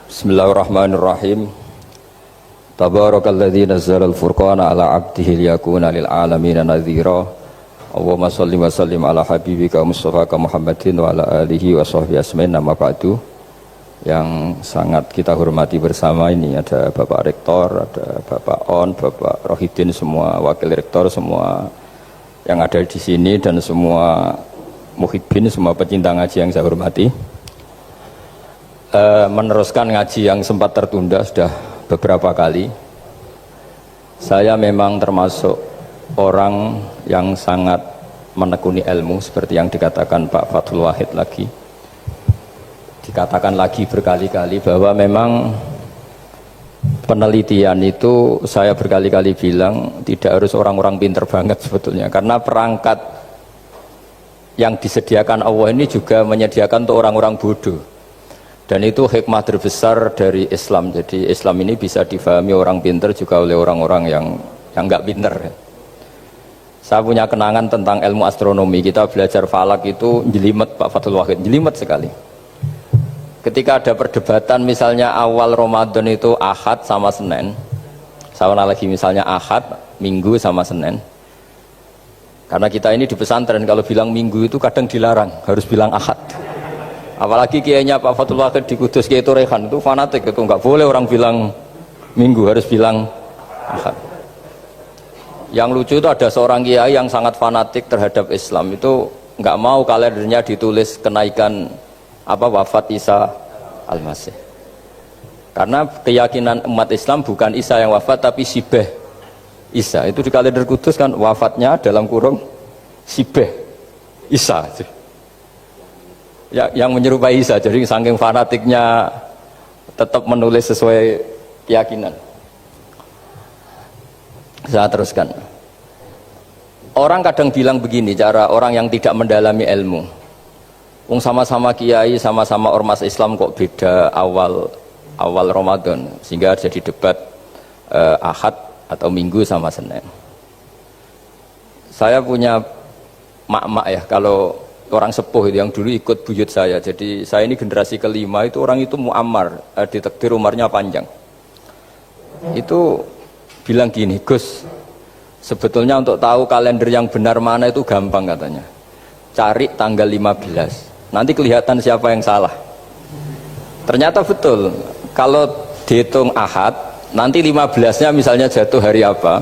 Bismillahirrahmanirrahim. Tabarakalladzi nazzala al-furqana ala 'abdihi liyakuna lil 'alamin nadhira. Allahumma shalli wa sallim ala habibika Mustafa Muhammadin wa ala alihi wa sahbihi asmain. Nama ba'du. Yang sangat kita hormati bersama ini ada Bapak Rektor, ada Bapak On, Bapak Rohidin, semua wakil rektor, semua yang ada di sini dan semua muhibbin, semua pecinta ngaji yang saya hormati. Meneruskan ngaji yang sempat tertunda sudah beberapa kali. Saya memang termasuk orang yang sangat menekuni ilmu seperti yang dikatakan Pak Fathul Wahid lagi. Dikatakan lagi berkali-kali bahwa memang penelitian itu saya berkali-kali bilang tidak harus orang-orang pinter banget sebetulnya, karena perangkat yang disediakan Allah ini juga menyediakan untuk orang-orang bodoh. Dan itu hikmah terbesar dari Islam. Jadi Islam ini bisa difahami orang pinter juga oleh orang-orang yang nggak pinter. Saya punya kenangan tentang ilmu astronomi. Kita belajar falak itu jelimet, Pak Fathul Wahid, jelimet sekali. Ketika ada perdebatan misalnya awal Ramadan itu Ahad sama Senin, saya lagi misalnya Ahad, Minggu sama Senin. Karena kita ini di pesantren kalau bilang Minggu itu kadang dilarang, harus bilang Ahad. Apalagi kiainya Pak Fathul Wahid di Kudus, Kiai Turehan itu fanatik, itu nggak boleh orang bilang Minggu, harus bilang Ahad. Yang lucu itu ada seorang kiai yang sangat fanatik terhadap Islam, itu nggak mau kalendernya ditulis kenaikan wafat Isa Al-Masih. Karena keyakinan umat Islam bukan Isa yang wafat tapi Sibeh Isa. Itu di kalender Kudus kan wafatnya dalam kurung Sibeh Isa. Ya, yang menyerupai Isa. Jadi saking fanatiknya tetap menulis sesuai keyakinan. Saya teruskan. Orang kadang bilang begini, cara orang yang tidak mendalami ilmu. Sama-sama kiai, sama-sama ormas Islam kok beda awal Ramadan, sehingga jadi debat Ahad atau Minggu sama Senin. Saya punya mak-mak ya, kalau orang sepuh itu yang dulu ikut buyut saya. Jadi saya ini generasi kelima, itu orang itu muammar, ditakdir umurnya panjang. Itu bilang gini, Gus, sebetulnya untuk tahu kalender yang benar mana itu gampang katanya. Cari tanggal 15, nanti kelihatan siapa yang salah. Ternyata betul, kalau dihitung Ahad, nanti 15-nya misalnya jatuh hari apa,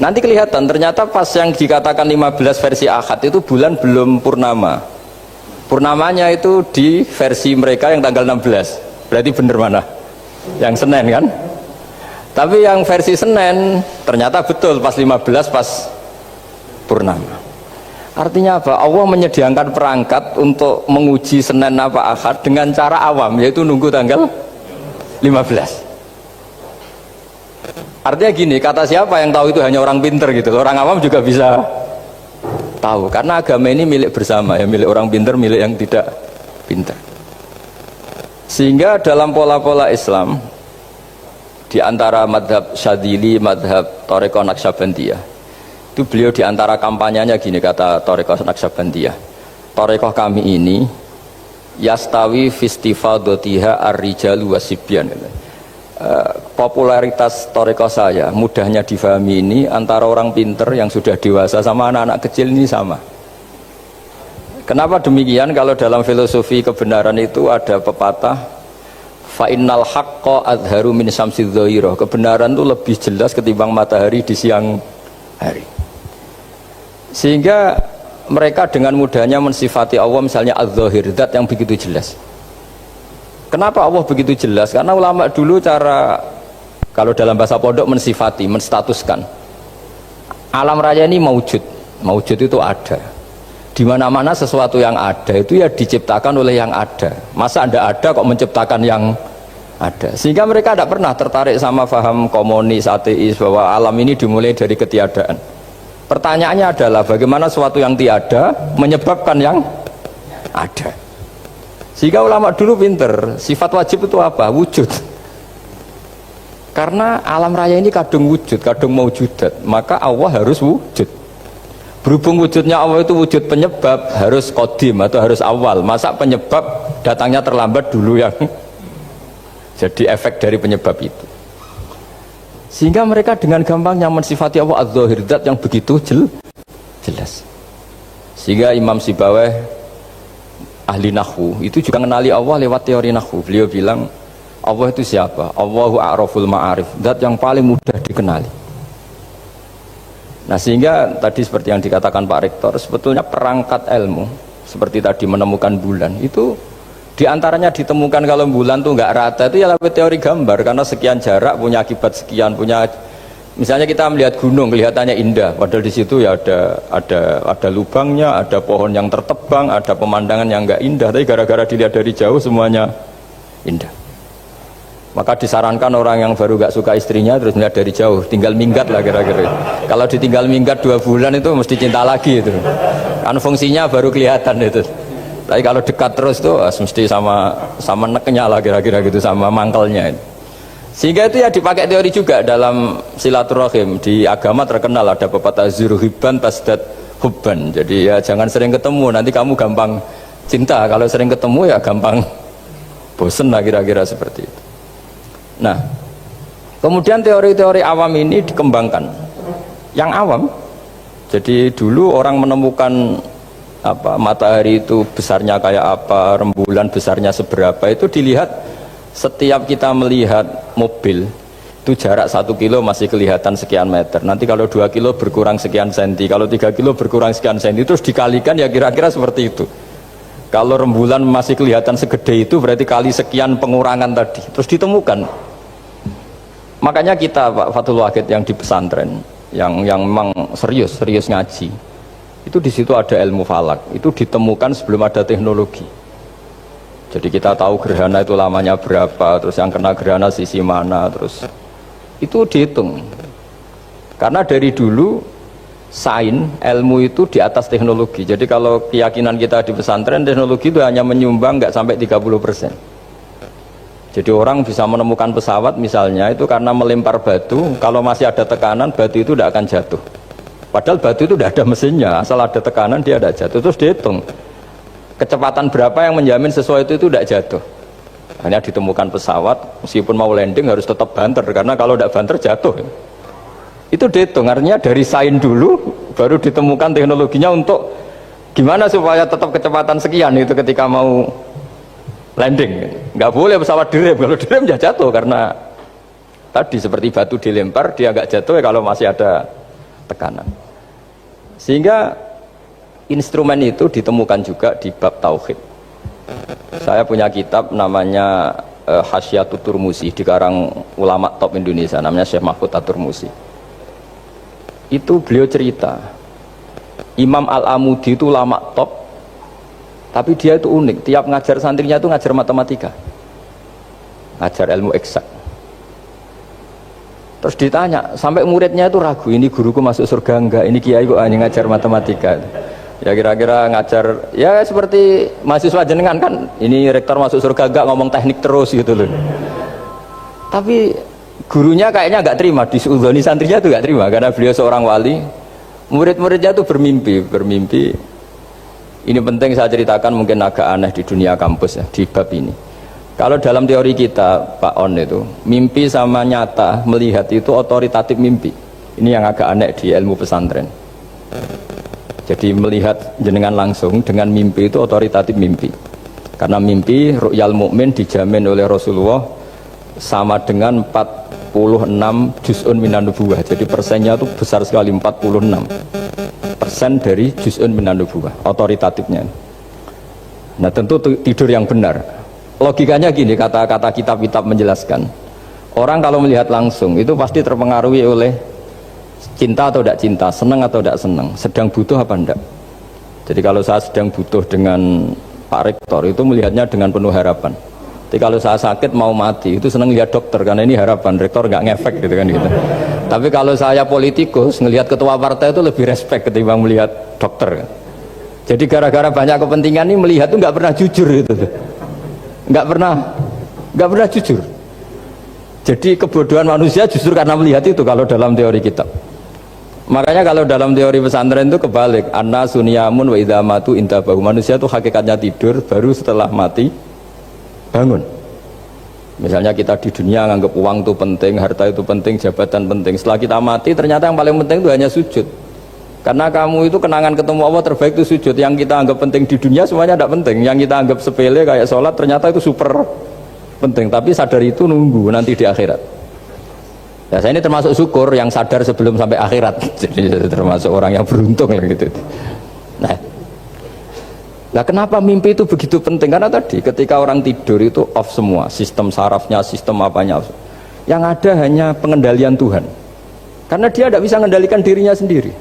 nanti kelihatan. Ternyata pas yang dikatakan 15 versi Ahad itu bulan belum purnama. Purnamanya itu di versi mereka yang tanggal 16. Berarti bener mana? Yang Senin kan? Tapi yang versi Senin ternyata betul pas 15 pas purnama. Artinya apa? Allah menyediakan perangkat untuk menguji Senin apa Ahad dengan cara awam, yaitu nunggu tanggal 15. Artinya gini, kata siapa yang tahu itu hanya orang pinter gitu. Orang awam juga bisa tahu, karena agama ini milik bersama ya, milik orang pinter, milik yang tidak pinter. Sehingga dalam pola-pola Islam, di antara madhab Syadzili, madhab Thariqah Naqsyabandiyah, itu beliau di antara kampanyenya gini, kata Thariqah Naqsyabandiyah, Thariqah kami ini yastawi fistifadatiha ar-rijalu wasibyan. Popularitas Thariqah saya, mudahnya difahami ini antara orang pinter yang sudah dewasa sama anak-anak kecil ini sama. Kenapa demikian? Kalau dalam filosofi kebenaran itu ada pepatah, fa innal haqqa adharu min syamsidz dhahirah. Kebenaran itu lebih jelas ketimbang matahari di siang hari. Sehingga mereka dengan mudahnya mensifati Allah misalnya adz-dzahir, zat yang begitu jelas. Kenapa Allah begitu jelas? Karena ulama dulu cara, kalau dalam bahasa pondok, mensifati, menstatuskan alam raya ini maujud. Maujud itu ada. Di mana-mana sesuatu yang ada itu ya diciptakan oleh yang ada. Masa Anda ada kok menciptakan yang ada? Sehingga mereka tidak pernah tertarik sama faham komunis, ateis, bahwa alam ini dimulai dari ketiadaan. Pertanyaannya adalah bagaimana sesuatu yang tiada menyebabkan yang ada. Sehingga ulama dulu pinter, sifat wajib itu apa? Wujud. Karena alam raya ini kadung wujud, kadung maujudat, maka Allah harus wujud. Berhubung wujudnya Allah itu wujud penyebab, harus qadim atau harus awal. Masa penyebab datangnya terlambat dulu yang Jadi efek dari penyebab itu. Sehingga mereka dengan gampangnya mensifati Allah az-zahir, zat yang begitu jelas. Sehingga Imam Sibawayh ahli nahwu itu juga mengenali Allah lewat teori nahwu. Beliau bilang Allah itu siapa? Allahu a'raful ma'arif, zat yang paling mudah dikenali. Nah sehingga tadi seperti yang dikatakan Pak Rektor, sebetulnya perangkat ilmu seperti tadi menemukan bulan itu diantaranya ditemukan kalau bulan tuh nggak rata itu ya lewat teori gambar, karena sekian jarak punya akibat sekian, punya misalnya kita melihat gunung kelihatannya indah padahal di situ ya ada lubangnya, ada pohon yang tertebang, ada pemandangan yang nggak indah, tapi gara-gara dilihat dari jauh semuanya indah. Maka disarankan orang yang baru nggak suka istrinya terus melihat dari jauh, tinggal minggat lah kira-kira. Kalau ditinggal minggat 2 bulan itu mesti cinta lagi itu, kan fungsinya baru kelihatan itu. Tapi kalau dekat terus tuh mesti sama neknya lah kira-kira gitu, sama mangkelnya itu. Sehingga itu ya dipakai teori juga dalam silaturahim. Di agama terkenal ada pepatah zuruhibban tasdad hubban. Jadi ya jangan sering ketemu, nanti kamu gampang cinta. Kalau sering ketemu ya gampang bosen lah kira-kira seperti itu. Nah kemudian teori-teori awam ini dikembangkan. Yang awam, jadi dulu orang menemukan matahari itu besarnya kayak apa, rembulan besarnya seberapa, itu dilihat setiap kita melihat mobil itu jarak 1 kilo masih kelihatan sekian meter, nanti kalau 2 kilo berkurang sekian senti, kalau 3 kilo berkurang sekian senti, terus dikalikan ya kira-kira seperti itu. Kalau rembulan masih kelihatan segede itu berarti kali sekian pengurangan tadi, terus ditemukan. Makanya kita Pak Fathul Wahid yang di pesantren yang memang serius ngaji itu, di situ ada ilmu falak, itu ditemukan sebelum ada teknologi. Jadi kita tahu gerhana itu lamanya berapa, terus yang kena gerhana sisi mana, terus itu dihitung. Karena dari dulu sains ilmu itu di atas teknologi. Jadi kalau keyakinan kita di pesantren, teknologi itu hanya menyumbang nggak sampai 30%. Jadi orang bisa menemukan pesawat misalnya itu karena melempar batu, kalau masih ada tekanan batu itu tidak akan jatuh. Padahal batu itu tidak ada mesinnya, asal ada tekanan dia tidak jatuh. Terus dihitung kecepatan berapa yang menjamin sesuai itu tidak jatuh. Hanya ditemukan pesawat meskipun mau landing harus tetap banter, karena kalau tidak banter jatuh. Itu dihitung, artinya dari sains dulu baru ditemukan teknologinya untuk gimana supaya tetap kecepatan sekian itu ketika mau landing. Nggak boleh pesawat direm, kalau direm ya jatuh, karena tadi seperti batu dilempar dia nggak jatuh ya kalau masih ada tekanan. Sehingga instrumen itu ditemukan juga di bab tauhid. Saya punya kitab namanya Hasyiatut Turmusi, dikarang ulama top Indonesia namanya Syekh Mahfud At-Turmusi. Itu beliau cerita Imam Al-Amudi itu ulama top, tapi dia itu unik, tiap ngajar santrinya itu ngajar matematika, ngajar ilmu eksak. Terus ditanya, sampai muridnya itu ragu, ini guruku masuk surga enggak, ini kiai kok hanya ngajar matematika. Ya kira-kira ngajar, ya seperti mahasiswa jenengan kan, ini rektor masuk surga enggak, ngomong teknik terus gitu loh. Tapi gurunya kayaknya enggak terima, disuudhoni santrinya itu enggak terima, karena beliau seorang wali. Murid-muridnya itu bermimpi. Ini penting saya ceritakan, mungkin agak aneh di dunia kampus ya, di bab ini. Kalau dalam teori kita Pak On itu, mimpi sama nyata melihat itu otoritatif mimpi. Ini yang agak aneh di ilmu pesantren. Jadi melihat jenengan langsung dengan mimpi itu otoritatif mimpi. Karena mimpi ru'yal mukmin dijamin oleh Rasulullah sama dengan 46 juz'un minan nubuwah. Jadi persennya itu besar sekali, 46% dari juz'un minan nubuwah otoritatifnya. Nah tentu tidur yang benar. Logikanya gini, kata-kata kitab-kitab menjelaskan, orang kalau melihat langsung itu pasti terpengaruhi oleh cinta atau tidak cinta, senang atau tidak senang, sedang butuh apa enggak. Jadi kalau saya sedang butuh dengan Pak Rektor itu melihatnya dengan penuh harapan. Jadi kalau saya sakit mau mati itu senang lihat dokter, karena ini harapan, Rektor nggak ngefek gitu kan gitu. Tapi kalau saya politikus ngelihat ketua partai itu lebih respect ketimbang melihat dokter. Jadi gara-gara banyak kepentingan ini melihat itu nggak pernah jujur gitu. Nggak pernah jujur. Jadi kebodohan manusia justru karena melihat itu kalau dalam teori kitab. Makanya kalau dalam teori pesantren itu kebalik, anna sunyamun wa idza matu intabahu. Manusia itu hakikatnya tidur, baru setelah mati bangun. Misalnya kita di dunia nganggap uang itu penting, harta itu penting, jabatan penting. Setelah kita mati ternyata yang paling penting itu hanya sujud. Karena kamu itu kenangan ketemu Allah terbaik itu sujud. Yang kita anggap penting di dunia semuanya tidak penting. Yang kita anggap sepele kayak sholat ternyata itu super penting. Tapi sadar itu nunggu nanti di akhirat. Ya saya ini termasuk syukur yang sadar sebelum sampai akhirat. Jadi termasuk orang yang beruntung lah gitu. Nah, kenapa mimpi itu begitu penting? Karena tadi ketika orang tidur itu off semua, sistem sarafnya, sistem apanya. Yang ada hanya pengendalian Tuhan. Karena dia tidak bisa mengendalikan dirinya sendiri.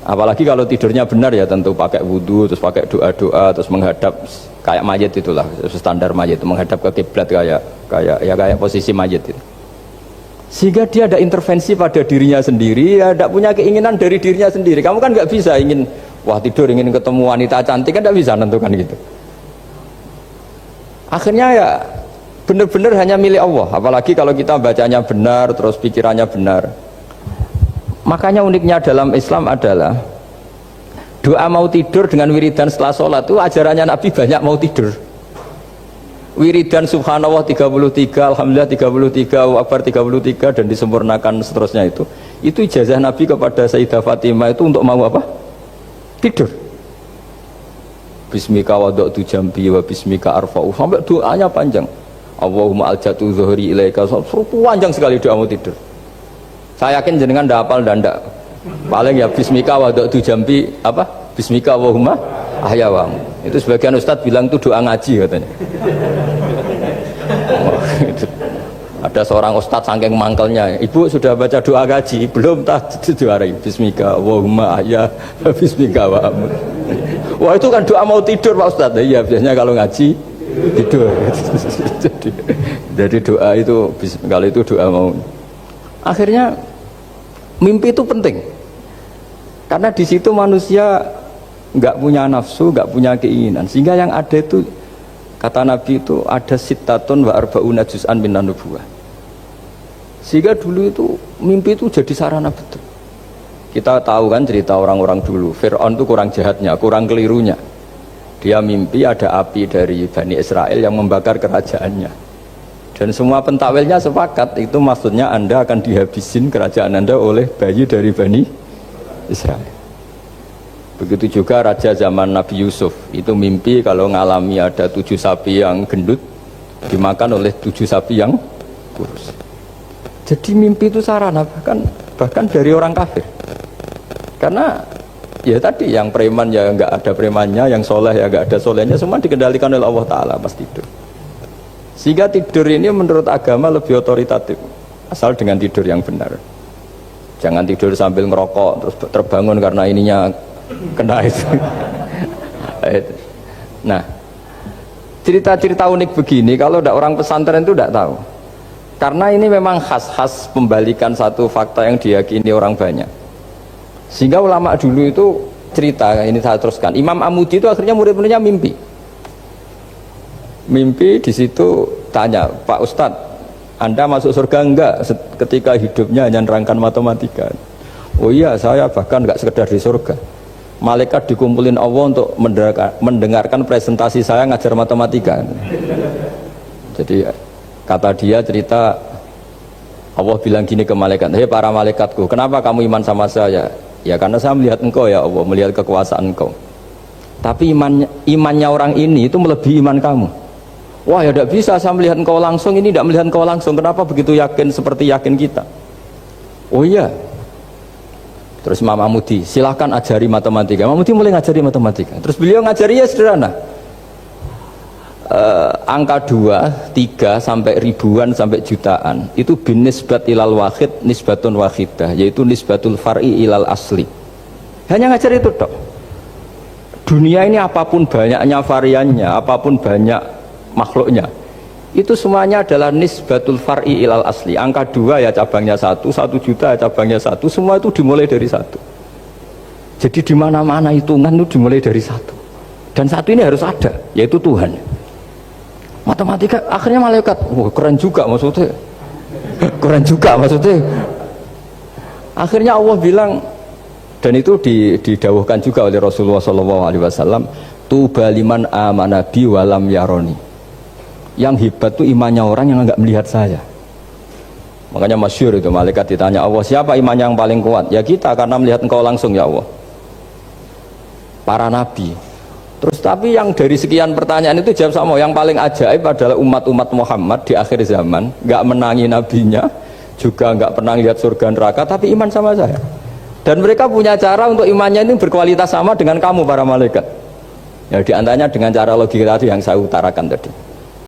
Apalagi kalau tidurnya benar ya tentu pakai wudhu, terus pakai doa-doa, terus menghadap kayak mayit itulah, standar mayit, menghadap ke kiblat kayak posisi mayit itu. Sehingga dia ada intervensi pada dirinya sendiri, ya tidak punya keinginan dari dirinya sendiri. Kamu kan nggak bisa ingin, wah tidur ingin ketemu wanita cantik kan tidak bisa nentukan gitu. Akhirnya ya benar-benar hanya milik Allah. Apalagi kalau kita bacanya benar, terus pikirannya benar. Makanya uniknya dalam Islam adalah doa mau tidur dengan wiridan setelah sholat itu ajarannya Nabi banyak mau tidur. Wiridan subhanallah 33, alhamdulillah 33, Allahu akbar 33 dan disempurnakan seterusnya itu ijazah Nabi kepada Sayyidah Fatimah itu untuk mau apa? Tidur. Bismika wada'tu jambi wa bismika arfa'u, sampai doanya panjang. Allahumma aljatu zuhri ilaika, panjang sekali doa mau tidur. Saya yakin jenengan ndak hafal dan ndak. Paling ya bismika wada'tu jambi apa? Bismika Allahumma ahyawamu. Itu sebagian ustadz bilang itu doa ngaji katanya. Ada seorang ustadz saking mangkelnya, ibu sudah baca doa ngaji? Belum, tak juarai. Bismika Allahumma ahya bismika wa amut. Wah itu kan doa mau tidur Pak Ustadz. Iya biasanya kalau ngaji tidur. Jadi doa itu kalau itu doa mau. Akhirnya mimpi itu penting. Karena di situ manusia nggak punya nafsu, nggak punya keinginan, sehingga yang ada itu kata Nabi itu ada sittatun wa arba'una juz'an minan nubuwah. Sehingga dulu itu mimpi itu jadi sarana betul. Kita tahu kan cerita orang-orang dulu, Fir'aun itu kurang jahatnya, kurang kelirunya. Dia mimpi ada api dari Bani Israel yang membakar kerajaannya. Dan semua pentakwilnya sepakat itu maksudnya Anda akan dihabisin kerajaan Anda oleh bayi dari Bani Israel. Begitu juga raja zaman Nabi Yusuf itu mimpi kalau ngalami ada 7 sapi yang gendut dimakan oleh 7 sapi yang kurus. Jadi mimpi itu sarana bahkan dari orang kafir. Karena ya tadi yang preman ya nggak ada premannya, yang soleh ya nggak ada solehnya, semua dikendalikan oleh Allah Taala pas tidur. Sehingga tidur ini menurut agama lebih otoritatif asal dengan tidur yang benar. Jangan tidur sambil ngerokok terus terbangun karena ininya kena itu. Nah, cerita-cerita unik begini kalau tidak orang pesantren itu tidak tahu. Karena ini memang khas pembalikan satu fakta yang diyakini orang banyak. Sehingga ulama dulu itu cerita, ini saya teruskan. Imam Amudi itu akhirnya murid-muridnya mimpi. Mimpi di situ tanya, Pak Ustadz, Anda masuk surga enggak ketika hidupnya hanya nerangkan matematika? Oh iya, saya bahkan enggak sekedar di surga. Malaikat dikumpulin Allah untuk mendengarkan presentasi saya ngajar matematika. Jadi kata dia cerita, Allah bilang gini ke malaikat, hei para malaikatku, kenapa kamu iman sama saya? Ya karena saya melihat engkau ya Allah, melihat kekuasaan engkau. Tapi imannya orang ini itu melebihi iman kamu. Wah ya tidak bisa, saya melihat engkau langsung, ini tidak melihat engkau langsung. Kenapa begitu yakin seperti yakin kita? Oh iya. Terus Imam Amudi, silahkan ajari matematika. Imam Amudi mulai ngajari matematika. Terus beliau ngajari ya sederhana. Angka 2, 3 sampai ribuan sampai jutaan itu bin nisbat ilal wahid nisbatun wahidah, yaitu nisbatul far'i ilal asli. Hanya ngajar itu dok. Dunia ini apapun banyaknya variannya, apapun banyak makhluknya, itu semuanya adalah nisbatul far'i ilal asli. Angka 2 ya cabangnya 1, 1 juta ya cabangnya 1, semua itu dimulai dari 1. Jadi di mana-mana hitungan itu dimulai dari 1. Dan 1 ini harus ada, yaitu Tuhan. Matematika akhirnya malaikat, wah keren juga maksudnya. Keren juga maksudnya. Akhirnya Allah bilang, dan itu didawuhkan juga oleh Rasulullah SAW, tuba liman amana bi walam yaroni. Yang hebat tuh imannya orang yang nggak melihat saya. Makanya masyhur itu malaikat ditanya Allah, siapa imannya yang paling kuat? Ya kita, karena melihat engkau langsung ya Allah. Para nabi. Terus tapi yang dari sekian pertanyaan itu jawab sama, yang paling ajaib adalah umat-umat Muhammad di akhir zaman, nggak menangi nabinya, juga nggak pernah lihat surga neraka, tapi iman sama saya. Dan mereka punya cara untuk imannya ini berkualitas sama dengan kamu para malaikat. Ya diantaranya dengan cara logika tadi yang saya utarakan tadi.